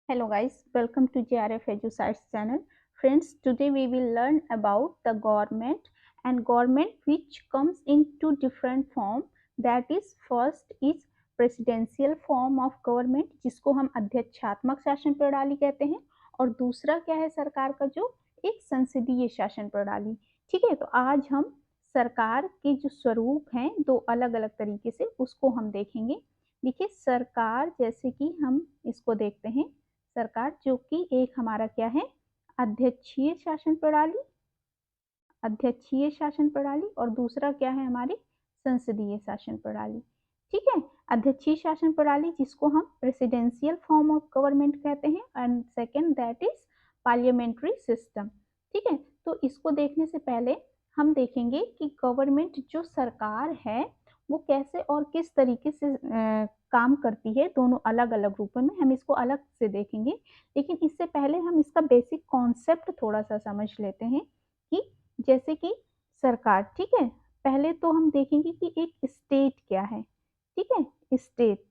Hello guys, welcome to JRF EduScience channel. Friends, today we will learn about the government and government which comes in two different form. That is, first is presidential form of government जिसको हम अध्यक्षात्मक शासन प्रणाली कहते हैं और दूसरा क्या है सरकार का जो एक संसदीय शासन प्रणाली। ठीक है, तो आज हम सरकार के जो स्वरूप हैं दो अलग अलग तरीके से उसको हम देखेंगे। देखिए सरकार जैसे कि हम इसको देखते हैं सरकार जो कि एक हमारा क्या है अध्यक्षीय शासन प्रणाली और दूसरा क्या है हमारी संसदीय शासन प्रणाली। ठीक है, अध्यक्षीय शासन प्रणाली जिसको हम प्रेसिडेंशियल फॉर्म ऑफ गवर्नमेंट कहते हैं and second that is parliamentary system. ठीक है, तो इसको देखने से पहले हम देखेंगे कि गवर्नमेंट जो सरकार है वो कैसे और किस तरीके से काम करती है। दोनों अलग अलग रूपों में हम इसको अलग से देखेंगे, लेकिन इससे पहले हम इसका बेसिक कॉन्सेप्ट थोड़ा सा समझ लेते हैं कि जैसे कि सरकार। ठीक है, पहले तो हम देखेंगे कि एक स्टेट क्या है। ठीक है, स्टेट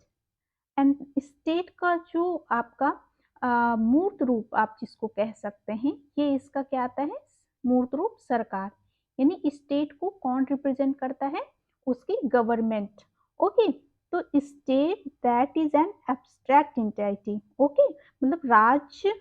एंड स्टेट का जो आपका मूर्त रूप आप जिसको कह सकते हैं ये इसका क्या आता है मूर्त रूप सरकार। यानी स्टेट को कौन रिप्रेजेंट करता है उसकी गवर्नमेंट। ओके, तो state that is an abstract entity. Okay, मतलब राज्य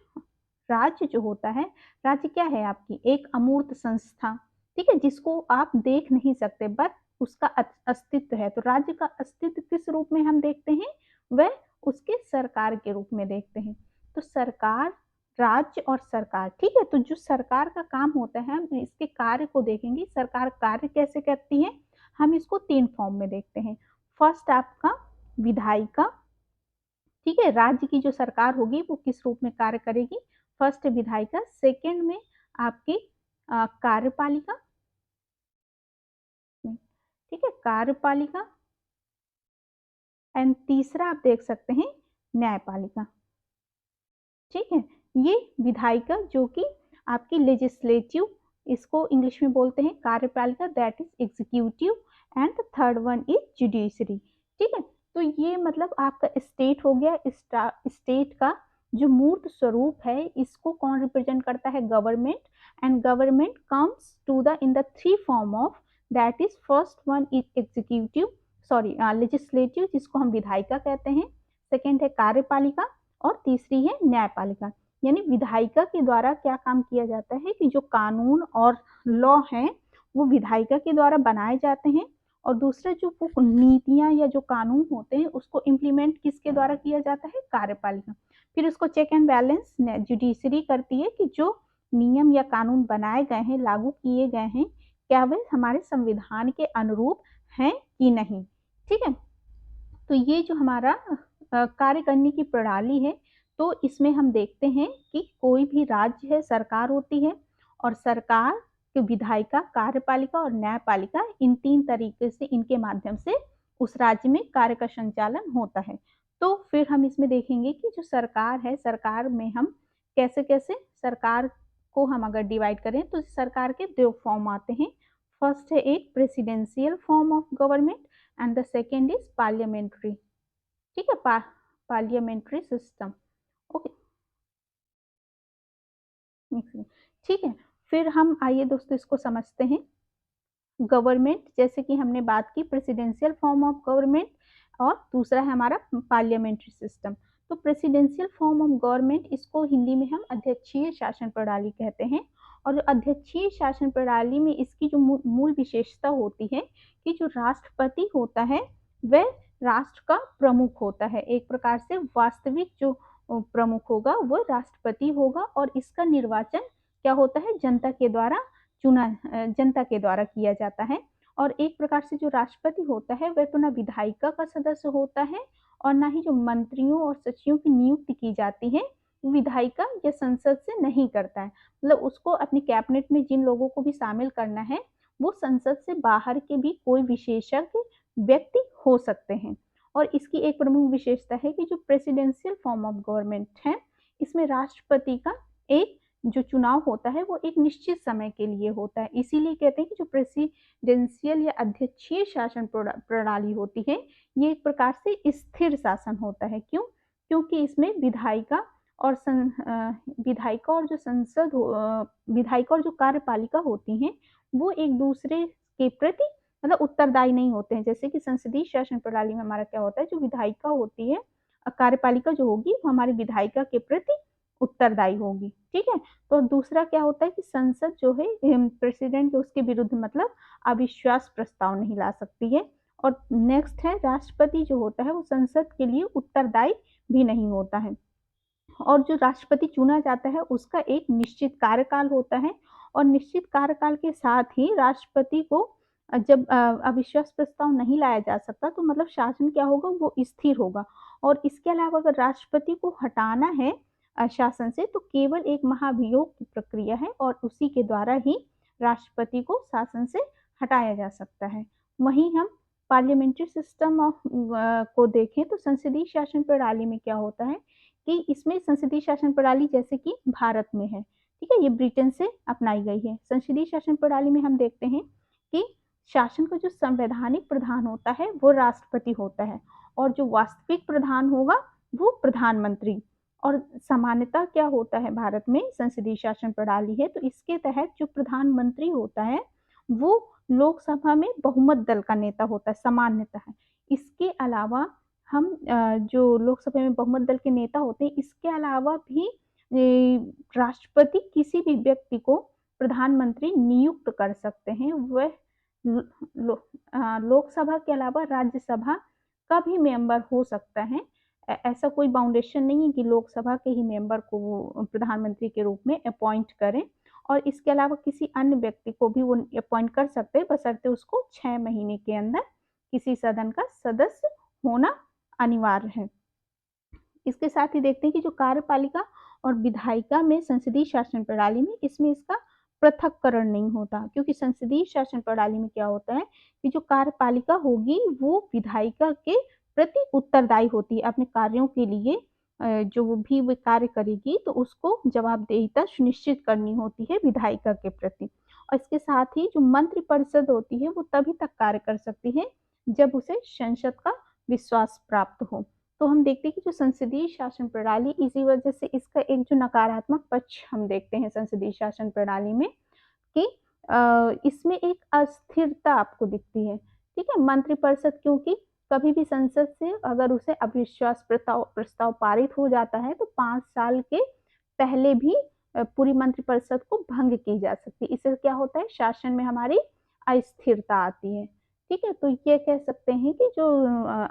जो होता है, राज्य क्या है आपकी एक अमूर्त संस्था। ठीक है, जिसको आप देख नहीं सकते बट उसका अस्तित्व है। तो राज्य का अस्तित्व किस रूप में हम देखते हैं, वह उसके सरकार के रूप में देखते हैं। तो सरकार, राज्य और सरकार। ठीक है, तो जो सरकार का काम होता है हम इसके कार्य को देखेंगे। सरकार कार्य कैसे करती है, हम इसको तीन फॉर्म में देखते हैं। फर्स्ट आपका विधायिका। ठीक है, राज्य की जो सरकार होगी वो किस रूप में कार्य करेगी, फर्स्ट विधायिका, सेकंड में आपकी कार्यपालिका। ठीक है, कार्यपालिका एंड तीसरा आप देख सकते हैं न्यायपालिका। ठीक है, ये विधायिका जो कि आपकी लेजिस्लेटिव, इसको इंग्लिश में बोलते हैं कार्यपालिका, that is executive and third one is judiciary. ठीक है, तो ये मतलब आपका स्टेट हो गया। स्टेट का जो मूर्त स्वरूप है इसको कौन रिप्रेजेंट करता है, government. And government comes to the in the three form of, that is first one is executive legislative जिसको हम विधायिका कहते हैं, सेकेंड है कार्यपालिका और तीसरी है न्यायपालिका। यानी विधायिका के द्वारा क्या काम किया जाता है कि जो कानून और लॉ हैं वो विधायिका के द्वारा बनाए जाते हैं और दूसरे जो नीतियां या जो कानून होते हैं उसको इम्प्लीमेंट किसके द्वारा किया जाता है, कार्यपालिका। फिर उसको चेक एंड बैलेंस जुडिशरी करती है कि जो नियम या कानून बनाए गए हैं, लागू किए गए हैं, क्या वे हमारे संविधान के अनुरूप हैं कि नहीं। ठीक है, तो ये जो हमारा कार्य करने की प्रणाली है, तो इसमें हम देखते हैं कि कोई भी राज्य है सरकार होती है और सरकार की विधायिका, कार्यपालिका और न्यायपालिका, इन तीन तरीके से इनके माध्यम से उस राज्य में कार्य का संचालन होता है। तो फिर हम इसमें देखेंगे कि जो सरकार है, सरकार में हम कैसे कैसे सरकार को हम अगर डिवाइड करें तो सरकार के दो फॉर्म आते हैं। फर्स्ट है एक presidential form of government and the second is parliamentary. ठीक है, पार्लियामेंट्री सिस्टम। ओके, ठीक है, फिर हम आइए दोस्तों इसको समझते हैं। गवर्नमेंट जैसे कि हमने बात की प्रेसिडेंशियल फॉर्म ऑफ गवर्नमेंट और दूसरा है हमारा पार्लियामेंट्री सिस्टम। तो प्रेसिडेंशियल फॉर्म ऑफ गवर्नमेंट इसको हिंदी में हम अध्यक्षीय शासन प्रणाली कहते हैं। और अध्यक्षीय शासन प्रणाली में इसकी जो मूल विशेषता होती है कि जो राष्ट्रपति होता है वह राष्ट्र का प्रमुख होता है। एक प्रकार से वास्तविक जो प्रमुख होगा वो राष्ट्रपति होगा और इसका निर्वाचन क्या होता है, जनता के द्वारा किया जाता है। और एक प्रकार से जो राष्ट्रपति होता है वह तो ना विधायिका का सदस्य होता है और ना ही जो मंत्रियों और सचिवों की नियुक्ति की जाती है विधायिका या संसद से नहीं करता है। मतलब उसको अपनी कैबिनेट में जिन लोगों को भी शामिल करना है वो संसद से बाहर के भी कोई विशेषज्ञ व्यक्ति हो सकते हैं। और इसकी एक प्रमुख विशेषता है कि जो प्रेसिडेंशियल फॉर्म ऑफ गवर्नमेंट है इसमें राष्ट्रपति का एक जो चुनाव होता है वो एक निश्चित समय के लिए होता है। इसीलिए कहते हैं कि जो प्रेसिडेंशियल या अध्यक्षीय शासन प्रणाली होती है ये एक प्रकार से स्थिर शासन होता है। क्यों, क्योंकि इसमें विधायिका और विधायिका और जो विधायिका और जो कार्यपालिका होती हैं, वो एक दूसरे के प्रति मतलब उत्तरदायी नहीं होते हैं। जैसे कि संसदीय शासन प्रणाली में हमारा क्या होता है, जो विधायिका होती है, कार्यपालिका जो होगी वो हमारी विधायिका के प्रति उत्तरदायी होगी, ठीक है। तो दूसरा क्या होता है कि संसद जो है प्रेसिडेंट उसके विरुद्ध मतलब अविश्वास प्रस्ताव नहीं ला सकती है। और नेक्स्ट है राष्ट्रपति जो होता है वो संसद के लिए उत्तरदायी भी नहीं होता है। और जो राष्ट्रपति चुना जाता है उसका एक निश्चित कार्यकाल होता है और निश्चित कार्यकाल के साथ ही राष्ट्रपति को जब अविश्वास प्रस्ताव नहीं लाया जा सकता तो मतलब शासन क्या होगा, वो स्थिर होगा। और इसके अलावा अगर राष्ट्रपति को हटाना है शासन से तो केवल एक महाभियोग की प्रक्रिया है और उसी के द्वारा ही राष्ट्रपति को शासन से हटाया जा सकता है। वहीं हम पार्लियामेंट्री सिस्टम को देखें तो संसदीय शासन प्रणाली में क्या होता है कि इसमें संसदीय शासन प्रणाली जैसे कि भारत में है, ठीक है, ये ब्रिटेन से अपनाई गई है। संसदीय शासन प्रणाली में हम देखते हैं कि शासन का जो संवैधानिक प्रधान होता है वो राष्ट्रपति होता है और जो वास्तविक प्रधान होगा वो प्रधानमंत्री। और सामान्यतः क्या होता है भारत में संसदीय शासन प्रणाली है तो इसके तहत जो प्रधानमंत्री होता है वो लोकसभा में बहुमत दल का नेता होता है सामान्यतः। इसके अलावा हम जो लोकसभा में बहुमत दल के नेता होते हैं इसके अलावा भी राष्ट्रपति किसी भी व्यक्ति को प्रधानमंत्री नियुक्त कर सकते हैं। वह लोकसभा के अलावा राज्यसभा का भी मेंबर हो सकता है। ऐसा कोई बाउंडेशन नहीं है कि लोकसभा के ही मेंबर को वो प्रधानमंत्री के रूप में अपॉइंट करें। और इसके अलावा किसी अन्य व्यक्ति को भी वो अपॉइंट कर सकते हैं बशर्ते उसको 6 महीने के अंदर किसी सदन का सदस्य होना अनिवार्य है। इसके साथ ही देखते हैं कि जो कार्यपालिका और विधायिका में संसदीय शासन प्रणाली में इसमें इसका पृथक्करण नहीं होता, क्योंकि संसदीय शासन प्रणाली में क्या होता है कि जो कार्यपालिका होगी वो विधायिका के प्रति उत्तरदायी होती है अपने कार्यों के लिए। जो भी वो कार्य करेगी तो उसको जवाबदेहिता सुनिश्चित करनी होती है विधायिका के प्रति। और इसके साथ ही जो मंत्रिपरिषद होती है वो तभी तक कार्य कर सकती है जब उसे संसद का विश्वास प्राप्त हो। तो हम देखते हैं कि जो संसदीय शासन प्रणाली इसी वजह से इसका एक जो नकारात्मक पक्ष हम देखते हैं संसदीय शासन प्रणाली में कि इसमें एक अस्थिरता आपको दिखती है, ठीक है। मंत्रिपरिषद क्योंकि कभी भी संसद से अगर उसे अविश्वास प्रस्ताव पारित हो जाता है तो 5 साल के पहले भी पूरी मंत्रिपरिषद को भंग की जा सकती है। इससे क्या होता है, शासन में हमारी अस्थिरता आती है, ठीक है। तो ये कह सकते हैं कि जो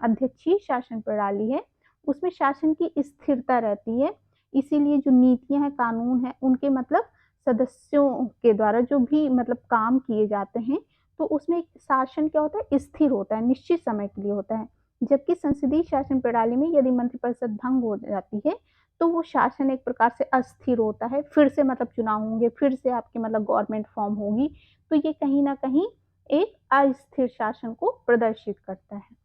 अध्यक्षीय शासन प्रणाली है उसमें शासन की स्थिरता रहती है। इसीलिए जो नीतियां हैं, कानून है, उनके मतलब सदस्यों के द्वारा जो भी मतलब काम किए जाते हैं तो उसमें शासन क्या होता है, स्थिर होता है, निश्चित समय के लिए होता है। जबकि संसदीय शासन प्रणाली में यदि मंत्रिपरिषद भंग हो जाती है तो वो शासन एक प्रकार से अस्थिर होता है, फिर से मतलब चुनाव होंगे, फिर से आपकी मतलब गवर्नमेंट फॉर्म होगी। तो ये कहीं ना कहीं एक अस्थिर शासन को प्रदर्शित करता है,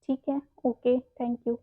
ठीक है। Okay, thank you.